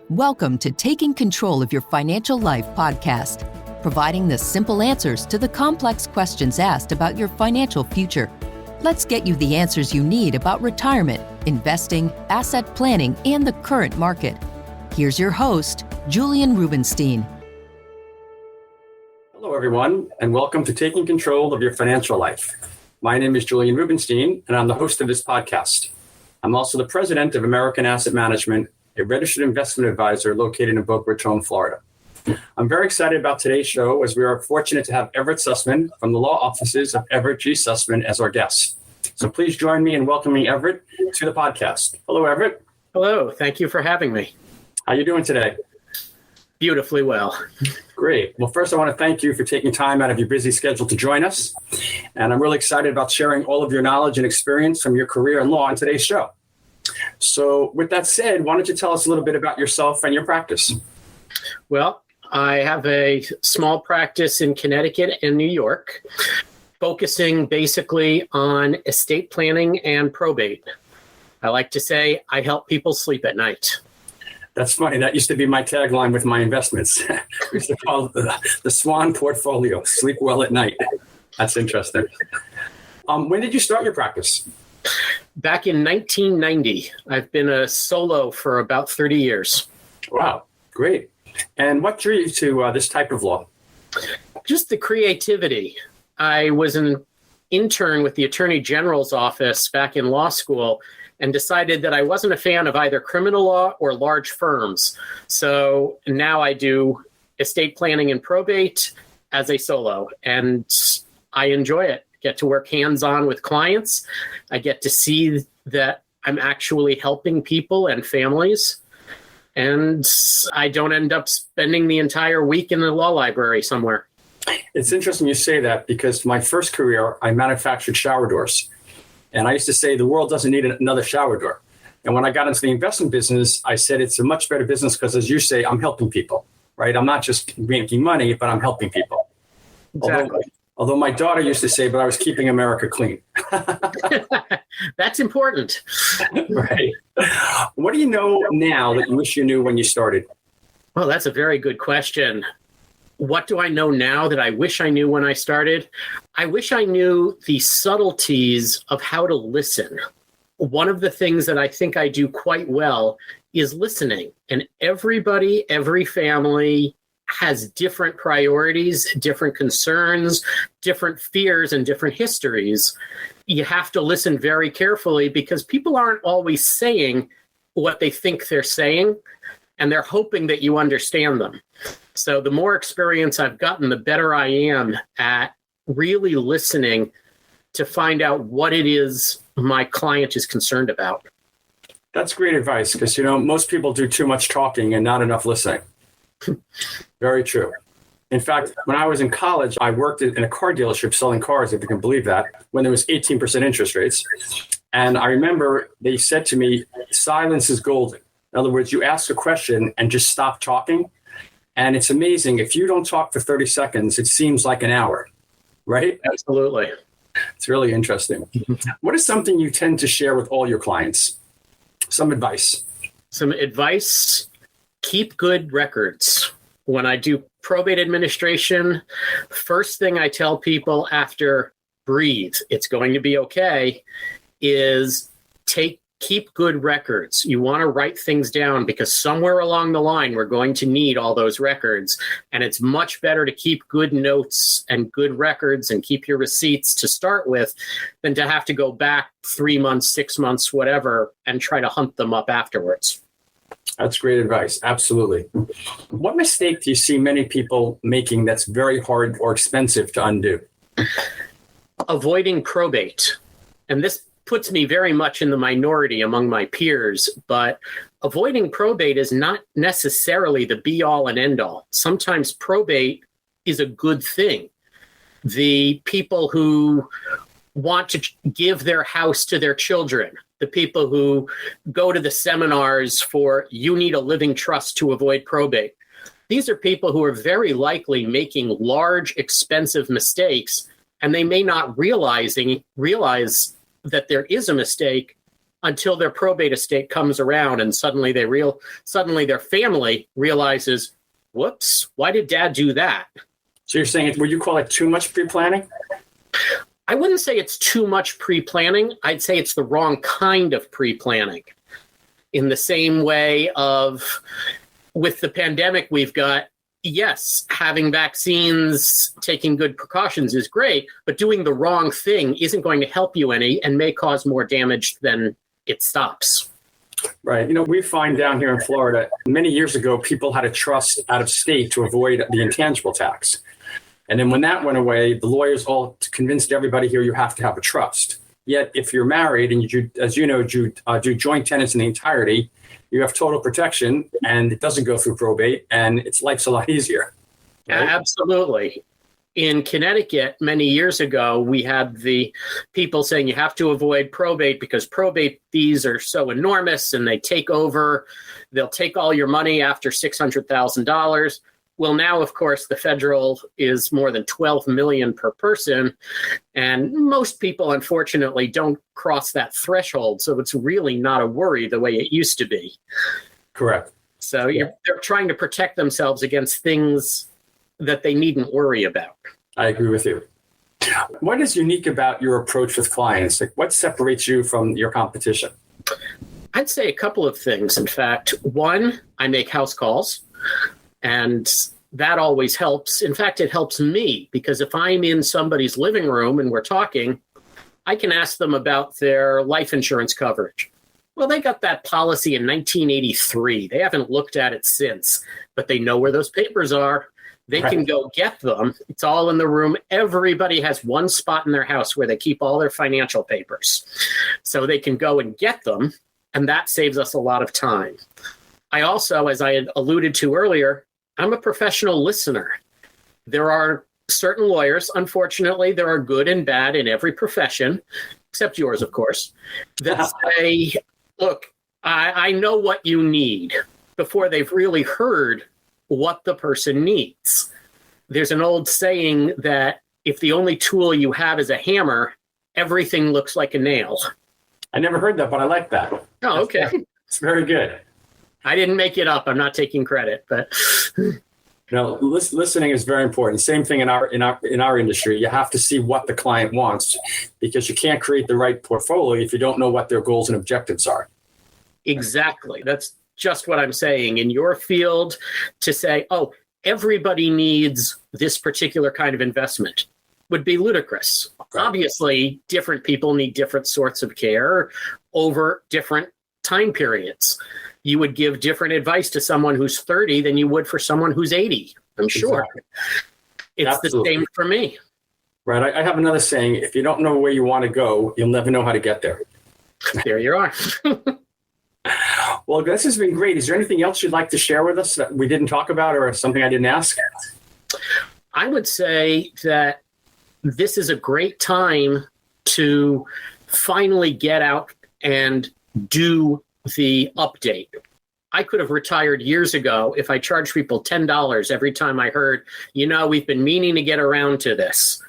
Welcome to Taking Control of Your Financial Life podcast, providing the simple answers to the complex questions asked about your financial future. Let's get you the answers you need about retirement, investing, asset planning, and the current market. Here's your host, Julian Rubenstein. Hello, everyone, and welcome to Taking Control of Your Financial Life. My name is Julian Rubenstein, and I'm the host of this podcast. I'm also the president of American Asset Management, a registered investment advisor located in Boca Raton, Florida. I'm very excited about today's show as we are fortunate to have Everett Sussman from the law offices of Everett G. Sussman as our guest. So please join me in welcoming Everett to the podcast. Hello, Everett. Hello. Thank you for having me. How are you doing today? Beautifully well. Great. Well, first, I want to thank you for taking time out of your busy schedule to join us. And I'm really excited about sharing all of your knowledge and experience from your career in law on today's show. So with that said, why don't you tell us a little bit about yourself and your practice? Well, I have a small practice in Connecticut and New York, focusing basically on estate planning and probate. I like to say I help people sleep at night. That's funny. That used to be my tagline with my investments. We used to call it the Swan Portfolio, sleep well at night. That's interesting. When did you start your practice? Back in 1990. I've been a solo for about 30 years. Wow, great. And what drew you to this type of law? Just the creativity. I was an intern with the Attorney General's office back in law school and decided that I wasn't a fan of either criminal law or large firms. So now I do estate planning and probate as a solo, and I enjoy it. Get to work hands-on with clients. I get to see that I'm actually helping people and families. And I don't end up spending the entire week in the law library somewhere. It's interesting you say that because my first career, I manufactured shower doors. And I used to say the world doesn't need another shower door. And when I got into the investment business, I said it's a much better business because, as you say, I'm helping people, right? I'm not just making money, but I'm helping people. Exactly. Although my daughter used to say, but I was keeping America clean. That's important. Right. What do you know now that you wish you knew when you started? Well, that's a very good question. What do I know now that I wish I knew when I started? I wish I knew the subtleties of how to listen. One of the things that I think I do quite well is listening. And everybody, every family has different priorities, different concerns, different fears, and different histories. You have to listen very carefully because people aren't always saying what they think they're saying, and they're hoping that you understand them. So the more experience I've gotten, the better I am at really listening to find out what it is my client is concerned about. That's great advice because, most people do too much talking and not enough listening. Very true. In fact, when I was in college, I worked in a car dealership selling cars, if you can believe that, when there was 18% interest rates. And I remember they said to me, silence is golden. In other words, you ask a question and just stop talking. And it's amazing. If you don't talk for 30 seconds, it seems like an hour, right? Absolutely. It's really interesting. What is something you tend to share with all your clients? Some advice. Keep good records. When I do probate administration, first thing I tell people after breathe, it's going to be okay, is keep good records. You want to write things down because somewhere along the line, we're going to need all those records. And it's much better to keep good notes and good records and keep your receipts to start with than to have to go back 3 months, 6 months, whatever, and try to hunt them up afterwards. That's great advice. Absolutely. What mistake do you see many people making that's very hard or expensive to undo? Avoiding probate. And this puts me very much in the minority among my peers, but avoiding probate is not necessarily the be-all and end-all. Sometimes probate is a good thing. The people who want to give their house to their children, the people who go to the seminars for you need a living trust to avoid probate. These are people who are very likely making large, expensive mistakes, and they may not realize that there is a mistake until their probate estate comes around and suddenly their family realizes, whoops, why did dad do that? So you're saying, would you call it too much pre-planning? I wouldn't say it's too much pre-planning. I'd say it's the wrong kind of pre-planning. In the same way of with the pandemic we've got, yes, having vaccines, taking good precautions is great, but doing the wrong thing isn't going to help you any and may cause more damage than it stops. Right. We find down here in Florida, many years ago, people had a trust out of state to avoid the intangible tax. And then when that went away, the lawyers all convinced everybody here you have to have a trust. Yet if you're married and you, as you know, do joint tenants in the entirety, you have total protection and it doesn't go through probate and life's a lot easier. Right? Absolutely. In Connecticut, many years ago, we had the people saying you have to avoid probate because probate fees are so enormous and they take over. They'll take all your money after $600,000. Well, now, of course, the federal is more than $12 million per person. And most people, unfortunately, don't cross that threshold. So it's really not a worry the way it used to be. Correct. So they're trying to protect themselves against things that they needn't worry about. I agree with you. What is unique about your approach with clients? What separates you from your competition? I'd say a couple of things. In fact, one, I make house calls. And that always helps. In fact, it helps me because if I'm in somebody's living room and we're talking, I can ask them about their life insurance coverage. Well, they got that policy in 1983. They haven't looked at it since, but they know where those papers are. They can go get them. It's all in the room. Everybody has one spot in their house where they keep all their financial papers. So they can go and get them, and that saves us a lot of time. I also, as I had alluded to earlier, I'm a professional listener. There are certain lawyers, unfortunately, there are good and bad in every profession, except yours, of course, that say, look, I know what you need before they've really heard what the person needs. There's an old saying that if the only tool you have is a hammer, everything looks like a nail. I never heard that, but I like that. Oh, okay. It's very good. I didn't make it up. I'm not taking credit, but listening is very important. Same thing in our industry. You have to see what the client wants because you can't create the right portfolio if you don't know what their goals and objectives are. Exactly. That's just what I'm saying. In your field, to say, oh, everybody needs this particular kind of investment would be ludicrous. Right. Obviously, different people need different sorts of care over different time periods. You would give different advice to someone who's 30 than you would for someone who's 80, I'm sure. Exactly. It's Absolutely. The same for me. Right. I have another saying, if you don't know where you want to go, you'll never know how to get there. There you are. Well, this has been great. Is there anything else you'd like to share with us that we didn't talk about or something I didn't ask? I would say that this is a great time to finally get out and do the update. I could have retired years ago if I charged people $10 every time I heard, we've been meaning to get around to this.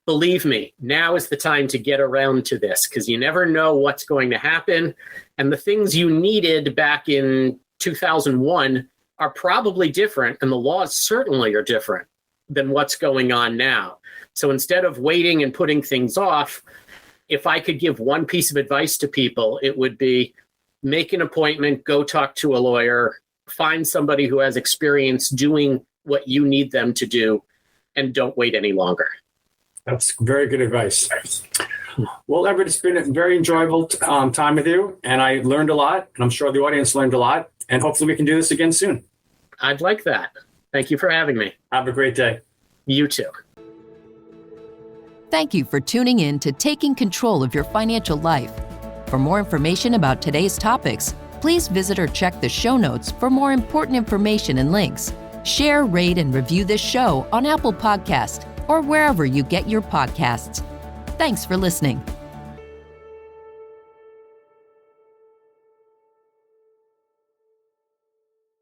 Believe me, now is the time to get around to this because you never know what's going to happen. And the things you needed back in 2001 are probably different, and the laws certainly are different than what's going on now. So instead of waiting and putting things off, if I could give one piece of advice to people, it would be make an appointment, go talk to a lawyer, find somebody who has experience doing what you need them to do, and don't wait any longer. That's very good advice. Well, Everett, it's been a very enjoyable time with you, and I learned a lot, and I'm sure the audience learned a lot, and hopefully we can do this again soon. I'd like that. Thank you for having me. Have a great day. You too. Thank you for tuning in to Taking Control of Your Financial Life. For more information about today's topics, please visit or check the show notes for more important information and links. Share, rate, and review this show on Apple Podcasts or wherever you get your podcasts. Thanks for listening.